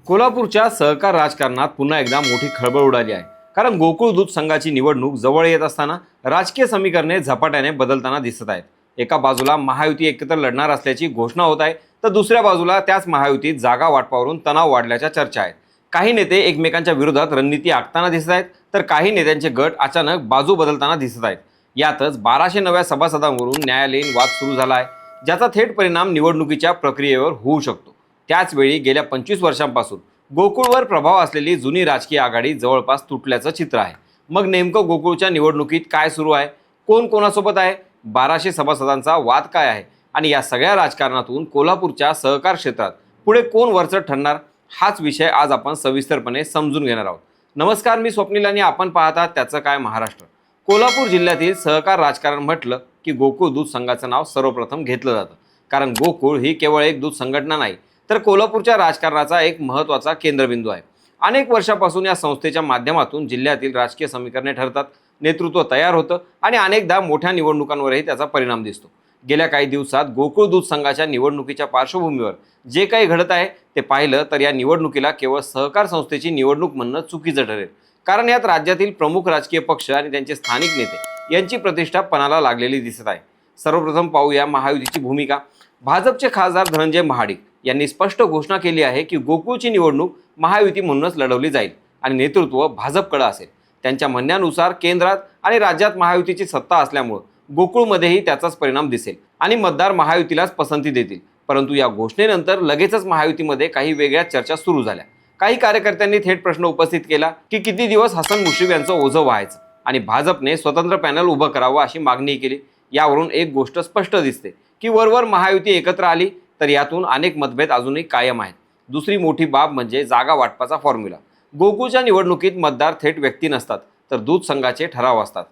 कोल्हापूरच्या सहकार राजकारणात पुन्हा एकदा मोठी खळबळ उडाली आहे. कारण गोकुळ दूध संघाची निवडणूक जवळ येत असताना राजकीय समीकरणे झपाट्याने बदलताना दिसत आहेत. एका बाजूला महायुती एकत्र लढणार असल्याची घोषणा होत आहे, तर दुसऱ्या बाजूला त्याच महायुतीत जागा वाटपावरून तणाव वाढल्याच्या चर्चा आहेत. काही नेते एकमेकांच्या विरोधात रणनीती आखताना दिसत आहेत, तर काही नेत्यांचे गट अचानक बाजू बदलताना दिसत आहेत. यातच 1200 नव्या सभासदांवरून न्यायालयीन वाद सुरू झाला आहे, ज्याचा थेट परिणाम निवडणुकीच्या प्रक्रियेवर होऊ शकतो. त्याचवेळी गेल्या 25 वर्षांपासून गोकुळवर प्रभाव असलेली जुनी राजकीय आघाडी जवळपास तुटल्याचं चित्र आहे. मग नेमकं गोकुळच्या निवडणुकीत काय सुरू आहे, कोण कोणासोबत आहे, 1200 सभासदांचा वाद काय आहे आणि या सगळ्या राजकारणातून कोल्हापूरच्या सहकार क्षेत्रात पुढे कोण वरचढ ठरणार, हाच विषय आज आपण सविस्तरपणे समजून घेणार आहोत. नमस्कार, मी स्वप्नील आणि आपण पाहतात त्याचं काय महाराष्ट्र. कोल्हापूर जिल्ह्यातील सहकार राजकारण म्हटलं की गोकुळ दूध संघाचं नाव सर्वप्रथम घेतलं जातं. कारण गोकुळ ही केवळ एक दूध संघटना नाही, तर कोल्हापूरच्या राजकारणाचा एक महत्त्वाचा केंद्रबिंदू आहे. अनेक वर्षापासून या संस्थेच्या माध्यमातून जिल्ह्यातील राजकीय समीकरणे ठरतात, नेतृत्व तयार होतं आणि अनेकदा मोठ्या निवडणुकांवरही त्याचा परिणाम दिसतो. गेल्या काही दिवसात गोकुळ दूध संघाच्या निवडणुकीच्या पार्श्वभूमीवर जे काही घडत आहे ते पाहिलं तर या निवडणुकीला केवळ सहकार संस्थेची निवडणूक म्हणणं चुकीचं ठरेल. कारण यात राज्यातील प्रमुख राजकीय पक्ष आणि त्यांचे स्थानिक नेते यांची प्रतिष्ठा पणाला लागलेली दिसत आहे. सर्वप्रथम पाहूया महायुतीची भूमिका. भाजपचे खासदार धनंजय महाडिक यांनी स्पष्ट घोषणा केली आहे की गोकुळची निवडणूक महायुती म्हणूनच लढवली जाईल आणि नेतृत्व भाजपकडे असेल. त्यांच्या म्हणण्यानुसार केंद्रात आणि राज्यात महायुतीची सत्ता असल्यामुळे गोकुळमध्येही त्याचाच परिणाम दिसेल आणि मतदार महायुतीलाच पसंती देतील. परंतु या घोषणेनंतर लगेचच महायुतीमध्ये काही वेगळ्या चर्चा सुरू झाल्या. काही कार्यकर्त्यांनी थेट प्रश्न उपस्थित केला की किती दिवस हसन मुश्रीफ यांचं ओझं व्हायचं आणि भाजपने स्वतंत्र पॅनल उभं करावं अशी मागणी केली. यावरून एक गोष्ट स्पष्ट दिसते की वरवर महायुती एकत्र आली तर यातून अनेक मतभेद अजूनही कायम आहेत. दुसरी मोठी बाब म्हणजे जागा वाटपाचा फॉर्म्युला. गोकुळच्या निवडणुकीत मतदार थेट व्यक्ती नसतात, तर दूध संघाचे ठराव असतात.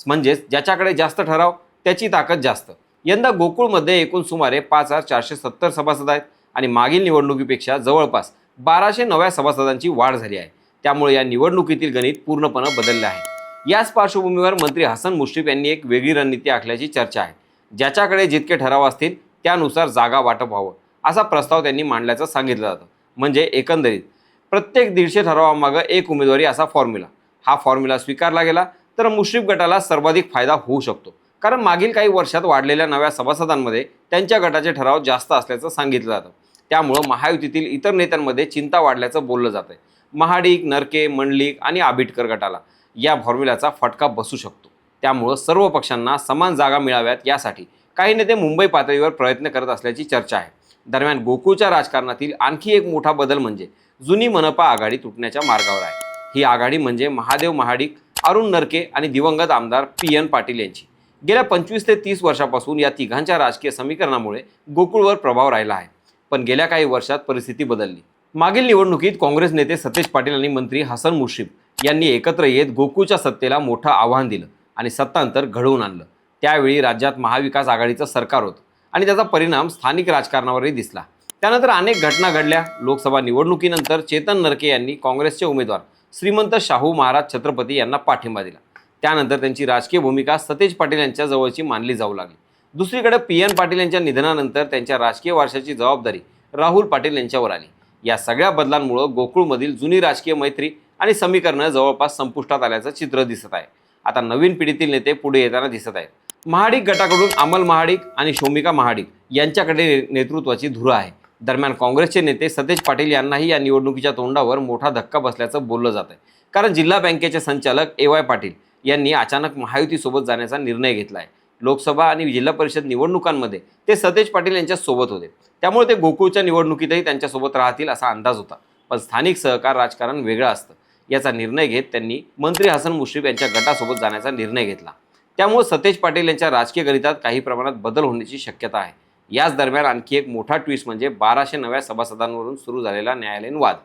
म्हणजेच ज्याच्याकडे जास्त ठराव त्याची ताकद जास्त. यंदा गोकुळमध्ये एकूण सुमारे 5470 सभासद आहेत आणि मागील निवडणुकीपेक्षा जवळपास 1200 नव्या सभासदांची वाढ झाली आहे. त्यामुळे या निवडणुकीतील गणित पूर्णपणे बदलले आहे. याच पार्श्वभूमीवर मंत्री हसन मुश्रीफ यांनी एक वेगळी रणनीती आखल्याची चर्चा आहे. ज्याच्याकडे जितके ठराव असतील त्यानुसार जागा वाटप व्हावं असा प्रस्ताव त्यांनी मांडल्याचं सांगितलं जातं. म्हणजे एकंदरीत प्रत्येक 150 ठरावामागं एक उमेदवारी असा फॉर्म्युला. हा फॉर्म्युला स्वीकारला गेला तर मुश्रीफ गटाला सर्वाधिक फायदा होऊ शकतो. कारण मागील काही वर्षात वाढलेल्या नव्या सभासदांमध्ये त्यांच्या गटाचे ठराव जास्त असल्याचं सांगितलं जातं. त्यामुळं महायुतीतील इतर नेत्यांमध्ये चिंता वाढल्याचं बोललं जातं. महाडिक, नरके, मंडलिक आणि आबिटकर गटाला या फॉर्म्युल्याचा फटका बसू शकतो. त्यामुळं सर्व पक्षांना समान जागा मिळाव्यात यासाठी काही नेते मुंबई पातळीवर प्रयत्न करत असल्याची चर्चा आहे. दरम्यान गोकुळच्या राजकारणातील आणखी एक मोठा बदल म्हणजे जुनी मनपा आघाडी तुटण्याच्या मार्गावर आहे. ही आघाडी म्हणजे महादेव महाडिक, अरुण नरके आणि दिवंगत आमदार PN पाटील यांची. गेल्या 25 ते 30 वर्षापासून या तिघांच्या राजकीय समीकरणामुळे गोकुळवर प्रभाव राहिला आहे. पण गेल्या काही वर्षात परिस्थिती बदलली. मागील निवडणुकीत काँग्रेस नेते सतेज पाटील आणि मंत्री हसन मुश्रीफ यांनी एकत्र येत गोकुळच्या सत्तेला मोठं आव्हान दिलं आणि सत्तांतर घडवून आणलं. त्यावेळी राज्यात महाविकास आघाडीचं सरकार होतं आणि त्याचा परिणाम स्थानिक राजकारणावरही दिसला. त्यानंतर अनेक घटना घडल्या. लोकसभा निवडणुकीनंतर चेतन नरके यांनी काँग्रेसचे उमेदवार श्रीमंत शाहू महाराज छत्रपती यांना पाठिंबा दिला. त्यानंतर त्यांची राजकीय भूमिका सतेज पाटील यांच्या जवळची मानली जाऊ लागली. दुसरीकडे PN पाटील यांच्या निधनानंतर त्यांच्या राजकीय वारशाची जबाबदारी राहुल पाटील यांच्यावर आली. या सगळ्या बदलांमुळे गोकुळमधील जुनी राजकीय मैत्री आणि समीकरणं जवळपास संपुष्टात आल्याचं चित्र दिसत आहे. आता नवीन पिढीतील नेते पुढे येताना दिसत आहेत. महाडिक गटाकडून अमल महाडिक आणि शोमिका महाडिक यांच्याकडे नेतृत्वाची धुरा आहे. दरम्यान काँग्रेसचे नेते सतेज पाटील यांनाही या निवडणुकीच्या तोंडावर मोठा धक्का बसल्याचं बोललं जात आहे. कारण जिल्हा बँकेचे संचालक AY पाटील यांनी अचानक महायुतीसोबत जाण्याचा निर्णय घेतला आहे. लोकसभा आणि जिल्हा परिषद निवडणुकांमध्ये ते सतेज पाटील यांच्या सोबत होते, त्यामुळे ते गोकुळच्या निवडणुकीतही त्यांच्यासोबत राहतील असा अंदाज होता. पण स्थानिक सहकार राजकारण वेगळं असतं. याचा निर्णय घेत त्यांनी मंत्री हसन मुश्रीफ यांच्या गटासोबत जाण्याचा निर्णय घेतला. त्यामुळे सतेज पाटील यांच्या राजकीय गणितात काही प्रमाणात बदल होण्याची शक्यता आहे. याच दरम्यान आणखी एक मोठा ट्विस्ट म्हणजे 1200 नव्या सभासदांवरून सुरू झालेला न्यायालयीन वाद.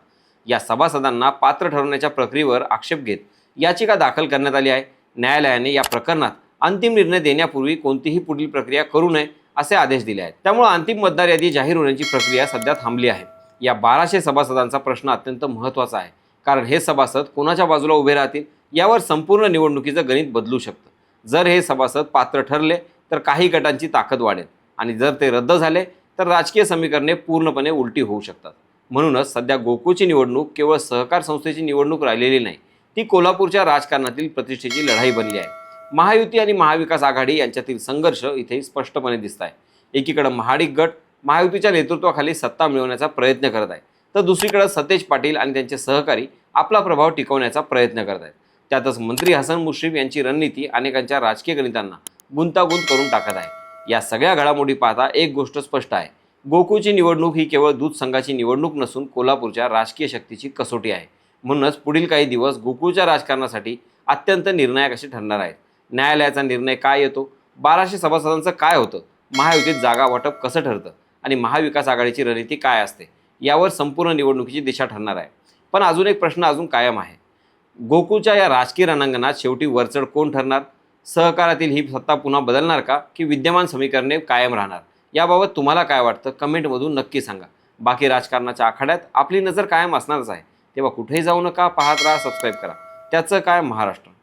या सभासदांना पात्र ठरवण्याच्या प्रक्रियेवर आक्षेप घेत याचिका दाखल करण्यात आली आहे. न्यायालयाने या प्रकरणात अंतिम निर्णय देण्यापूर्वी कोणतीही पुढील प्रक्रिया करू नये असे आदेश दिले आहेत. त्यामुळे अंतिम मतदार यादी जाहीर होण्याची प्रक्रिया सध्या थांबली आहे. या 1200 सभासदांचा प्रश्न अत्यंत महत्त्वाचा आहे. कारण हे सभासद कोणाच्या बाजूला उभे राहतील यावर संपूर्ण निवडणुकीचं गणित बदलू शकतं. जर हे सभासद पात्र ठरले तर काही गटांची ताकद वाढेल आणि जर ते रद्द झाले तर राजकीय समीकरणे पूर्णपणे उलटी होऊ शकतात. म्हणूनच सध्या गोकुळची निवडणूक केवळ सहकार संस्थेची निवडणूक राहिलेली नाही, ती कोल्हापूरच्या राजकारणातील प्रतिष्ठेची लढाई बनली आहे. महायुती आणि महाविकास आघाडी यांच्यातील संघर्ष इथे स्पष्टपणे दिसत आहे. एकीकडे महाडिक गट महायुतीच्या नेतृत्वाखाली सत्ता मिळवण्याचा प्रयत्न करत आहे, तर दुसरीकडे सतेज पाटील आणि त्यांचे सहकारी आपला प्रभाव टिकवण्याचा प्रयत्न करत आहेत. त्यातच मंत्री हसन मुश्रीफ यांची रणनीती अनेकांच्या राजकीय गणितांना गुंतागुंत करून टाकत आहे. या सगळ्या घडामोडी पाहता एक गोष्ट स्पष्ट आहे, गोकुळची निवडणूक ही केवळ दूध संघाची निवडणूक नसून कोल्हापूरच्या राजकीय शक्तीची कसोटी आहे. म्हणूनच पुढील काही दिवस गोकुळच्या राजकारणासाठी अत्यंत निर्णायक असे ठरणार आहेत. न्यायालयाचा निर्णय काय येतो, 1200 सभासदांचं काय होतं, महायुतीत जागा वाटप कसं ठरतं आणि महाविकास आघाडीची रणनीती काय असते, यावर संपूर्ण निवडणुकीची दिशा ठरणार आहे. पण अजून एक प्रश्न अजून कायम आहे, गोकुळच्या या राजकीय रणांगणात शेवटी वरचढ कोण ठरणार? सहकारातील ही सत्ता पुन्हा बदलणार का, की विद्यमान समीकरणे कायम राहणार? याबाबत तुम्हाला काय वाटतं कमेंटमधून नक्की सांगा. बाकी राजकारणाच्या आखाड्यात आपली नजर कायम असणारच आहे. तेव्हा कुठेही जाऊ नका, पाहत राहा, सबस्क्राईब करा. त्याचं काय महाराष्ट्र.